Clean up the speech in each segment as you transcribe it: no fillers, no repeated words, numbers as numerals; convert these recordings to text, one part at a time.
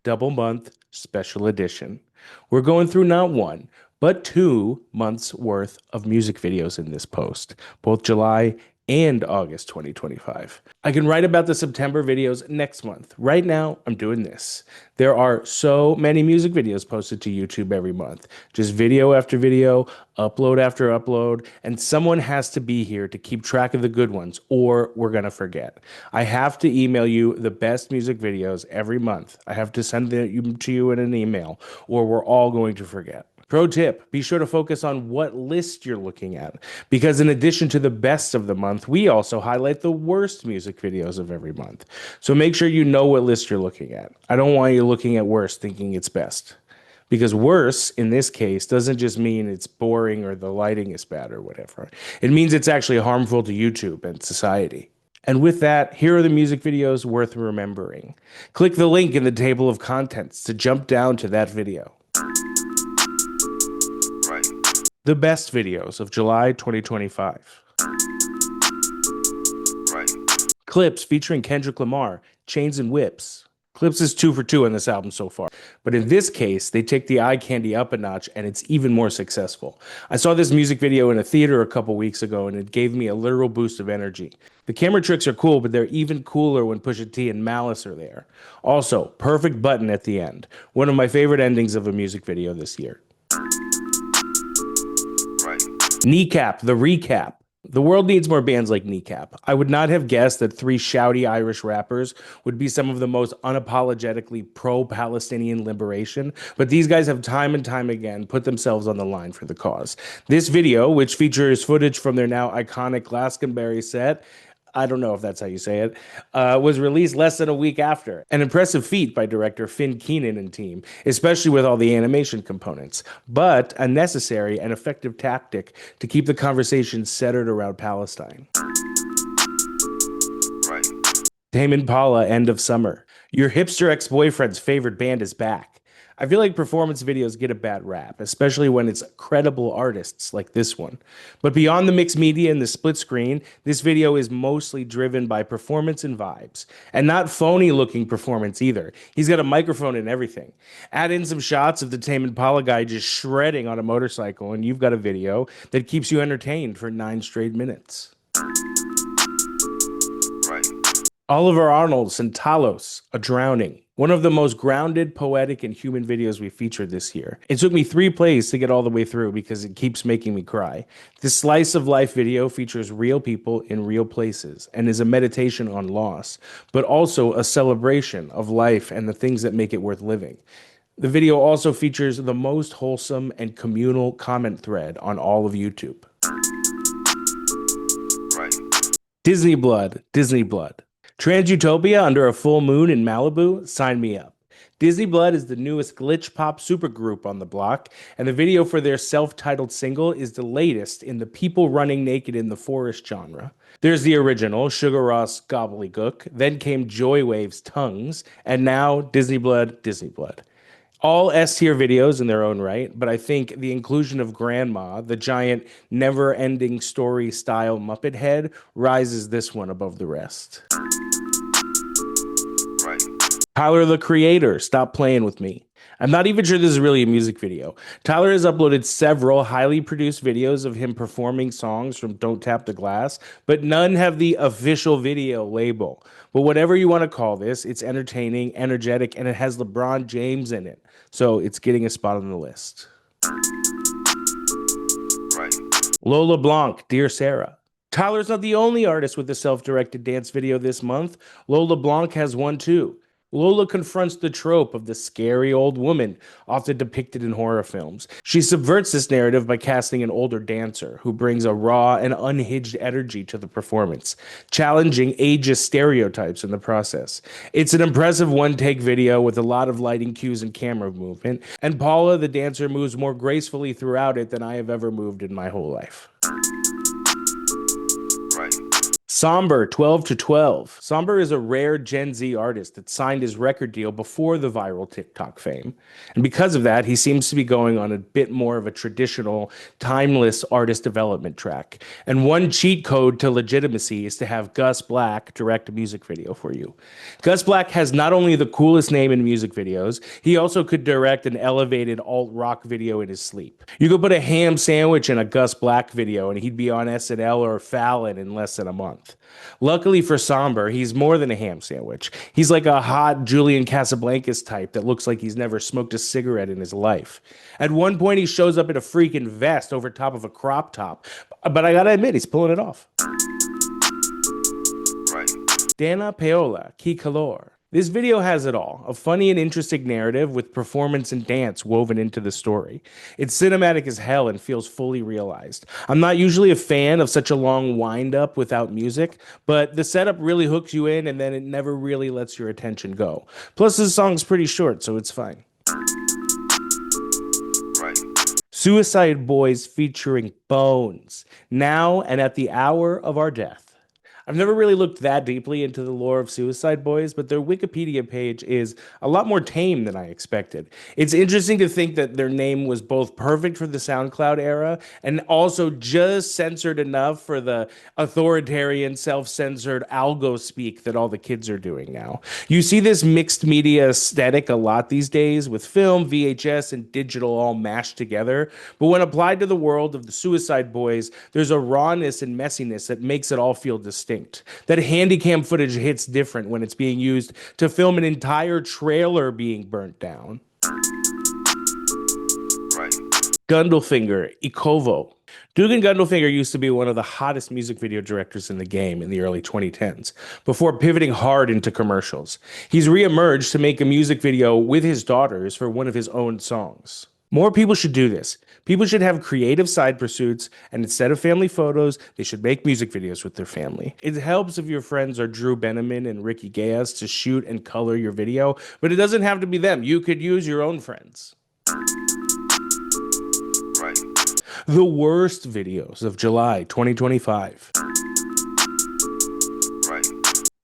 double month special edition. We're going through not one, but 2 months worth of music videos in this post, both July and August 2025. I can write about the September videos next month. Right now, I'm doing this. There are so many music videos posted to YouTube every month. Just video after video, upload after upload, and someone has to be here to keep track of the good ones, or we're gonna forget. I have to email you the best music videos every month. I have to send them to you in an email, or we're all going to forget. Pro tip, be sure to focus on what list you're looking at, because in addition to the best of the month, we also highlight the worst music videos of every month. So make sure you know what list you're looking at. I don't want you looking at worst thinking it's best. Because worse, in this case, doesn't just mean it's boring or the lighting is bad or whatever. It means it's actually harmful to YouTube and society. And with that, here are the music videos worth remembering. Click the link in the table of contents to jump down to that video. The best videos of July 2025. Clips featuring Kendrick Lamar, Chains and Whips. Clips is 2 for 2 on this album so far, but in this case, they take the eye candy up a notch and it's even more successful. I saw this music video in a theater a couple weeks ago and it gave me a literal boost of energy. The camera tricks are cool, but they're even cooler when Pusha T and Malice are there. Also, perfect button at the end. One of my favorite endings of a music video this year. Kneecap, the recap. The world needs more bands like Kneecap. I would not have guessed that 3 shouty Irish rappers would be some of the most unapologetically pro-Palestinian liberation, but these guys have time and time again put themselves on the line for the cause. This video, which features footage from their now iconic Glastonbury set, I don't know if that's how you say it, was released less than a week after. An impressive feat by director Finn Keenan and team, especially with all the animation components, but a necessary and effective tactic to keep the conversation centered around Palestine. Tame Impala, End of Summer. Your hipster ex-boyfriend's favorite band is back. I feel like performance videos get a bad rap, especially when it's credible artists like this one. But beyond the mixed media and the split screen, this video is mostly driven by performance and vibes. And not phony looking performance either. He's got a microphone and everything. Add in some shots of the Tame Impala guy just shredding on a motorcycle and you've got a video that keeps you entertained for 9 straight minutes. Oliver Arnold's and Talos, A Drowning. One of the most grounded, poetic, and human videos we featured this year. It took me 3 plays to get all the way through because it keeps making me cry. This slice of life video features real people in real places and is a meditation on loss, but also a celebration of life and the things that make it worth living. The video also features the most wholesome and communal comment thread on all of YouTube. Disney Blood, Disney Blood. Transutopia under a full moon in Malibu? Sign me up. Disney Blood is the newest glitch pop supergroup on the block, and the video for their self-titled single is the latest in the people running naked in the forest genre. There's the original, Sugar Ross Gobbledygook, then came Joywave's Tongues, and now Disney Blood, Disney Blood. All S-tier videos in their own right, but I think the inclusion of Grandma, the giant never-ending story-style Muppet head, rises this one above the rest. Tyler, the Creator, Stop Playing With Me. I'm not even sure this is really a music video. Tyler has uploaded several highly produced videos of him performing songs from Don't Tap the Glass, but none have the official video label. But whatever you want to call this, it's entertaining, energetic, and it has LeBron James in it. So it's getting a spot on the list. Lola Blanc, Dear Sarah. Tyler's not the only artist with a self-directed dance video this month. Lola Blanc has one too. Lola confronts the trope of the scary old woman, often depicted in horror films. She subverts this narrative by casting an older dancer who brings a raw and unhinged energy to the performance, challenging ageist stereotypes in the process. It's an impressive one-take video with a lot of lighting cues and camera movement, and Paula, the dancer, moves more gracefully throughout it than I have ever moved in my whole life. Somber 12 to 12. Somber is a rare Gen Z artist that signed his record deal before the viral TikTok fame. And because of that, he seems to be going on a bit more of a traditional, timeless artist development track. And one cheat code to legitimacy is to have Gus Black direct a music video for you. Gus Black has not only the coolest name in music videos, he also could direct an elevated alt rock video in his sleep. You could put a ham sandwich in a Gus Black video and he'd be on SNL or Fallon in less than a month. Luckily for Somber, he's more than a ham sandwich. He's like a hot Julian Casablancas type that looks like he's never smoked a cigarette in his life. At one point, he shows up in a freaking vest over top of a crop top, but I gotta admit, he's pulling it off. Right. Dana Paola, Key Calor. This video has it all, a funny and interesting narrative with performance and dance woven into the story. It's cinematic as hell and feels fully realized. I'm not usually a fan of such a long wind-up without music, but the setup really hooks you in and then it never really lets your attention go. Plus, this song's pretty short, so it's fine. Right. Suicide Boys featuring Bones, now and at the hour of our death. I've never really looked that deeply into the lore of Suicide Boys, but their Wikipedia page is a lot more tame than I expected. It's interesting to think that their name was both perfect for the SoundCloud era and also just censored enough for the authoritarian, self-censored algo speak that all the kids are doing now. You see this mixed media aesthetic a lot these days with film, VHS, and digital all mashed together, but when applied to the world of the Suicide Boys, there's a rawness and messiness that makes it all feel distinct. That handycam footage hits different when it's being used to film an entire trailer being burnt down. Right. Gundelfinger, Ikovo. Dugan Gundelfinger used to be one of the hottest music video directors in the game in the early 2010s, before pivoting hard into commercials. He's reemerged to make a music video with his daughters for one of his own songs. More people should do this. People should have creative side pursuits, and instead of family photos, they should make music videos with their family. It helps if your friends are Drew Beneman and Ricky Gayas to shoot and color your video, but it doesn't have to be them. You could use your own friends. Right. The worst videos of July 2025. Right.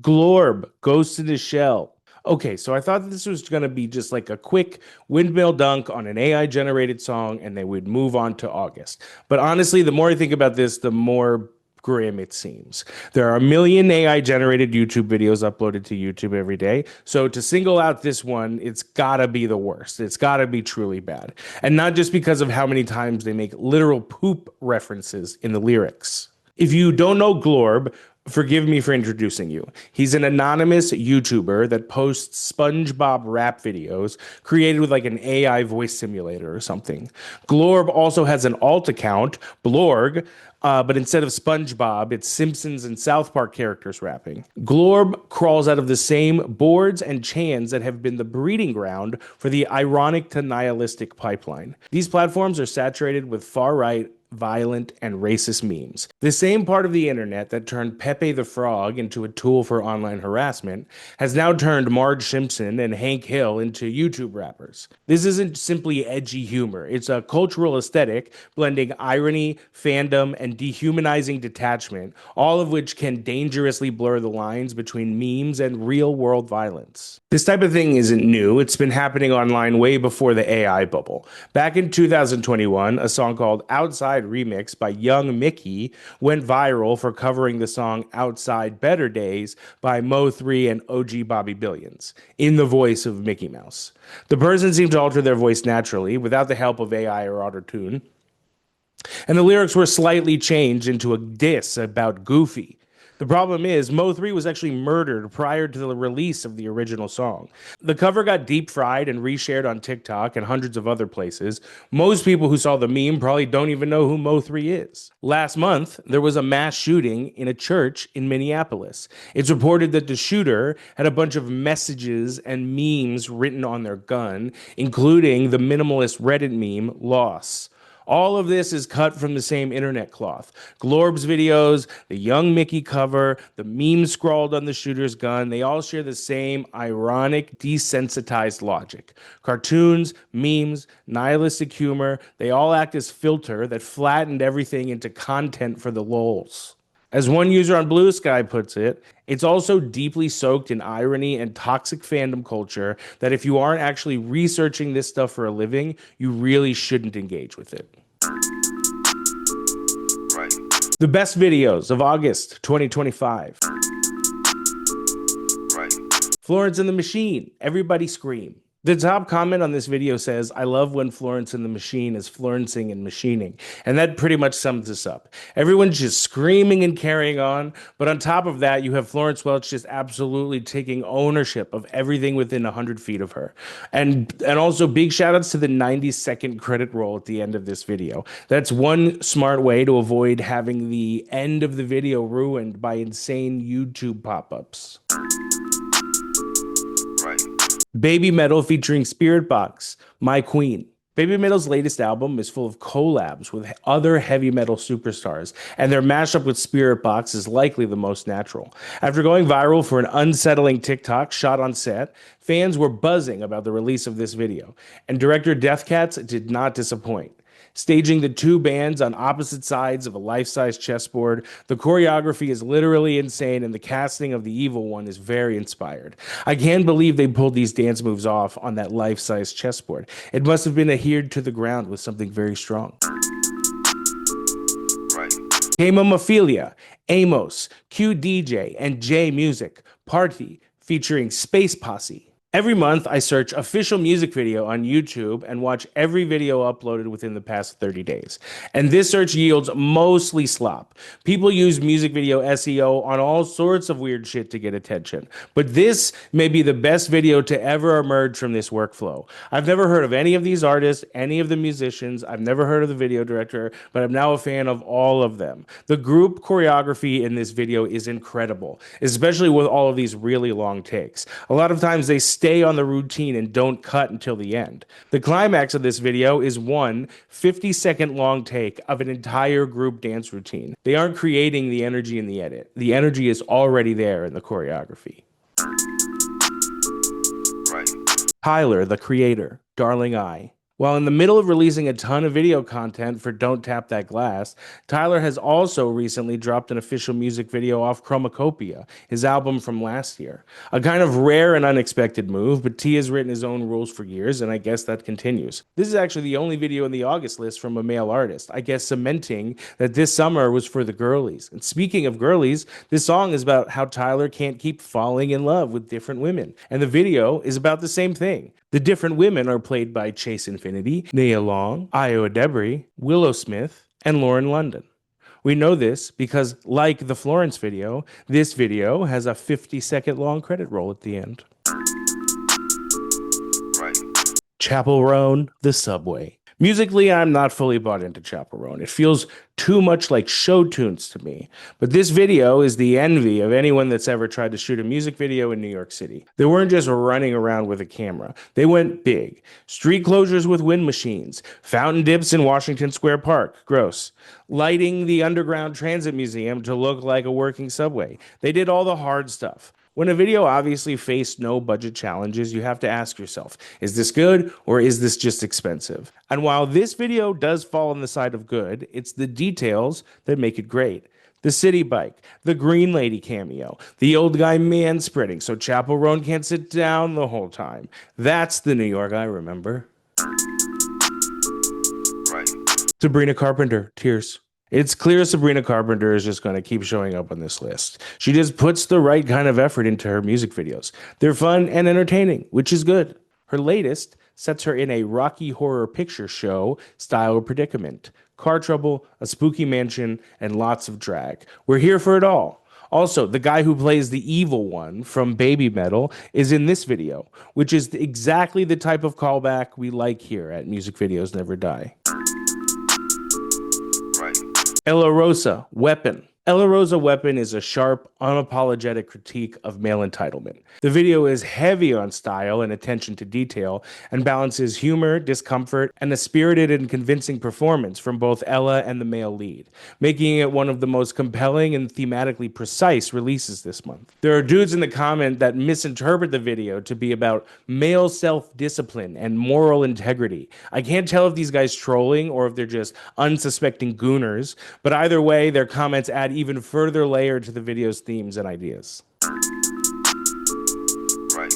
Glorb, Ghost in the Shell. Okay, so I thought this was going to be just like a quick windmill dunk on an AI-generated song, and they would move on to August. But honestly, the more I think about this, the more grim it seems. There are a million AI-generated YouTube videos uploaded to YouTube every day, so to single out this one, it's gotta be the worst. It's gotta be truly bad. And not just because of how many times they make literal poop references in the lyrics. If you don't know Glorb, forgive me for introducing you. He's an anonymous YouTuber that posts SpongeBob rap videos created with like an AI voice simulator or something. Glorb also has an alt account, Blorg, but instead of SpongeBob, it's Simpsons and South Park characters rapping. Glorb crawls out of the same boards and chans that have been the breeding ground for the ironic to nihilistic pipeline. These platforms are saturated with far-right, violent, and racist memes. The same part of the internet that turned Pepe the Frog into a tool for online harassment has now turned Marge Simpson and Hank Hill into YouTube rappers. This isn't simply edgy humor. It's a cultural aesthetic blending irony, fandom, and dehumanizing detachment, all of which can dangerously blur the lines between memes and real-world violence. This type of thing isn't new. It's been happening online way before the AI bubble. Back in 2021, a song called Outside Remix by Young Mickey went viral for covering the song Outside Better Days by Mo3 and OG Bobby Billions in the voice of Mickey Mouse. The person seemed to alter their voice naturally without the help of AI or autotune, and the lyrics were slightly changed into a diss about Goofy. The problem is, Mo3 was actually murdered prior to the release of the original song. The cover got deep fried and reshared on TikTok and hundreds of other places. Most people who saw the meme probably don't even know who Mo3 is. Last month, there was a mass shooting in a church in Minneapolis. It's reported that the shooter had a bunch of messages and memes written on their gun, including the minimalist Reddit meme, Loss. All of this is cut from the same internet cloth. Glorb's videos, the Young Mickey cover, the meme scrawled on the shooter's gun, they all share the same ironic, desensitized logic. Cartoons, memes, nihilistic humor, they all act as filter that flattened everything into content for the lols. As one user on Blue Sky puts it, it's also deeply soaked in irony and toxic fandom culture that if you aren't actually researching this stuff for a living, you really shouldn't engage with it. Right. The best videos of August 2025. Right. Florence and the Machine, Everybody Scream. The top comment on this video says, I love when Florence and the Machine is Florencing and machining. And that pretty much sums this up. Everyone's just screaming and carrying on. But on top of that, you have Florence Welch just absolutely taking ownership of everything within 100 feet of her. And also big shout outs to the 90-second credit roll at the end of this video. That's one smart way to avoid having the end of the video ruined by insane YouTube pop-ups. Right. Baby Metal featuring Spirit Box, My Queen. Baby Metal's latest album is full of collabs with other heavy metal superstars, and their mashup with Spirit Box is likely the most natural. After going viral for an unsettling TikTok shot on set, fans were buzzing about the release of this video, and director Death Cats did not disappoint. Staging the two bands on opposite sides of a life-size chessboard, the choreography is literally insane and the casting of the evil one is very inspired. I can't believe they pulled these dance moves off on that life-size chessboard. It must have been adhered to the ground with something very strong. Right. Ophelia, Amos, Q DJ, and J Music, Party, featuring Space Posse. Every month, I search official music video on YouTube and watch every video uploaded within the past 30 days. And this search yields mostly slop. People use music video SEO on all sorts of weird shit to get attention. But this may be the best video to ever emerge from this workflow. I've never heard of any of these artists, any of the musicians. I've never heard of the video director, but I'm now a fan of all of them. The group choreography in this video is incredible, especially with all of these really long takes. A lot of times they stay on the routine and don't cut until the end. The climax of this video is one 50-second long take of an entire group dance routine. They aren't creating the energy in the edit. The energy is already there in the choreography. Right. Tyler, the Creator, Darling I. While in the middle of releasing a ton of video content for Don't Tap That Glass, Tyler has also recently dropped an official music video off Chromacopia, his album from last year. A kind of rare and unexpected move, but T has written his own rules for years, and I guess that continues. This is actually the only video in the August list from a male artist, I guess cementing that this summer was for the girlies. And speaking of girlies, this song is about how Tyler can't keep falling in love with different women, and the video is about the same thing. The different women are played by Chase Infinity, Nia Long, Io Debris, Willow Smith, and Lauren London. We know this because, like the Florence video, this video has a 50-second long credit roll at the end. Right. Chapel Roan, The Subway. Musically, I'm not fully bought into Chapel Roan. It feels too much like show tunes to me. But this video is the envy of anyone that's ever tried to shoot a music video in New York City. They weren't just running around with a camera. They went big. Street closures with wind machines. Fountain dips in Washington Square Park. Gross. Lighting the Underground Transit Museum to look like a working subway. They did all the hard stuff. When a video obviously faced no budget challenges, you have to ask yourself, is this good or is this just expensive? And while this video does fall on the side of good, it's the details that make it great. The city bike, the green lady cameo, the old guy manspreading so Chapel Roan can't sit down the whole time. That's the New York I remember. Right. Sabrina Carpenter, Tears. It's clear Sabrina Carpenter is just going to keep showing up on this list. She just puts the right kind of effort into her music videos. They're fun and entertaining, which is good. Her latest sets her in a Rocky Horror Picture Show style predicament. Car trouble, a spooky mansion, and lots of drag. We're here for it all. Also, the guy who plays the evil one from Baby Metal is in this video, which is exactly the type of callback we like here at Music Videos Never Die. Ella Rosa, Weapon. Ella Rosa Weapon is a sharp, unapologetic critique of male entitlement. The video is heavy on style and attention to detail and balances humor, discomfort, and a spirited and convincing performance from both Ella and the male lead, making it one of the most compelling and thematically precise releases this month. There are dudes in the comment that misinterpret the video to be about male self-discipline and moral integrity. I can't tell if these guys trolling or if they're just unsuspecting gooners, but either way, their comments add even further layer to the video's themes and ideas. Right.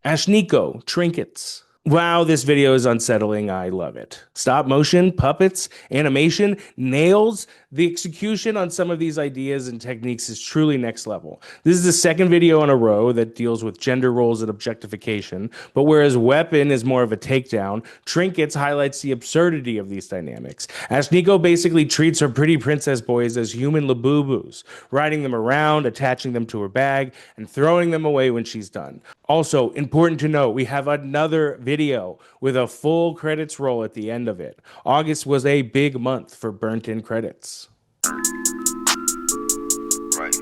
Ashniko, Trinkets. Wow, this video is unsettling. I love it. Stop motion, puppets, animation, nails. The execution on some of these ideas and techniques is truly next level. This is the second video in a row that deals with gender roles and objectification, but whereas Weapon is more of a takedown, Trinkets highlights the absurdity of these dynamics. Ashniko basically treats her pretty princess boys as human labubus, riding them around, attaching them to her bag, and throwing them away when she's done. Also, important to note, we have another video with a full credits roll at the end of it. August was a big month for burnt-in credits. Right.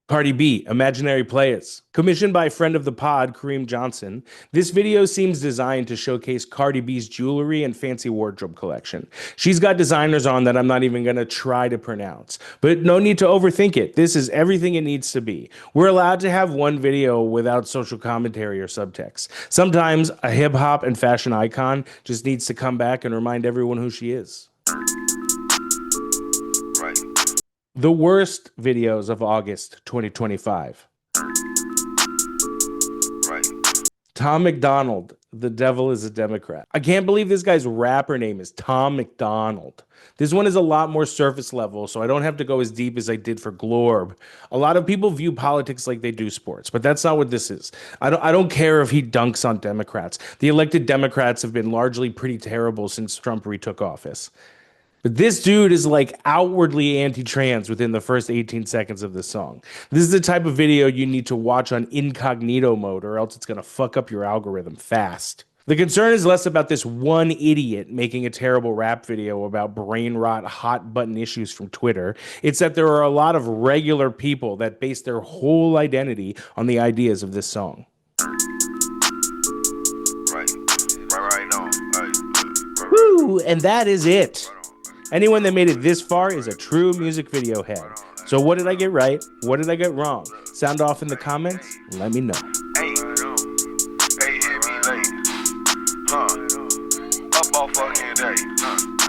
Cardi B, Imaginary Players. Commissioned by friend of the pod, Kareem Johnson, this video seems designed to showcase Cardi B's jewelry and fancy wardrobe collection. She's got designers on that I'm not even going to try to pronounce. But no need to overthink it. This is everything it needs to be. We're allowed to have one video without social commentary or subtext. Sometimes a hip-hop and fashion icon just needs to come back and remind everyone who she is. Right. The worst videos of August 2025. Right. Tom McDonald, The Devil is a Democrat. I can't believe this guy's rapper name is Tom McDonald. This one is a lot more surface level, so I don't have to go as deep as I did for Glorb. A lot of people view politics like they do sports, but that's not what this is. I don't care if he dunks on Democrats. The elected Democrats have been largely pretty terrible since Trump retook office. But this dude is like outwardly anti-trans within the first 18 seconds of this song. This is the type of video you need to watch on incognito mode or else it's going to fuck up your algorithm fast. The concern is less about this one idiot making a terrible rap video about brain rot hot button issues from Twitter. It's that there are a lot of regular people that base their whole identity on the ideas of this song. Right. Right on. Woo! And that is it. Anyone that made it this far is a true music video head. So what did I get right? What did I get wrong? Sound off in the comments and let me know. Hey, hit me late. Up all fucking day.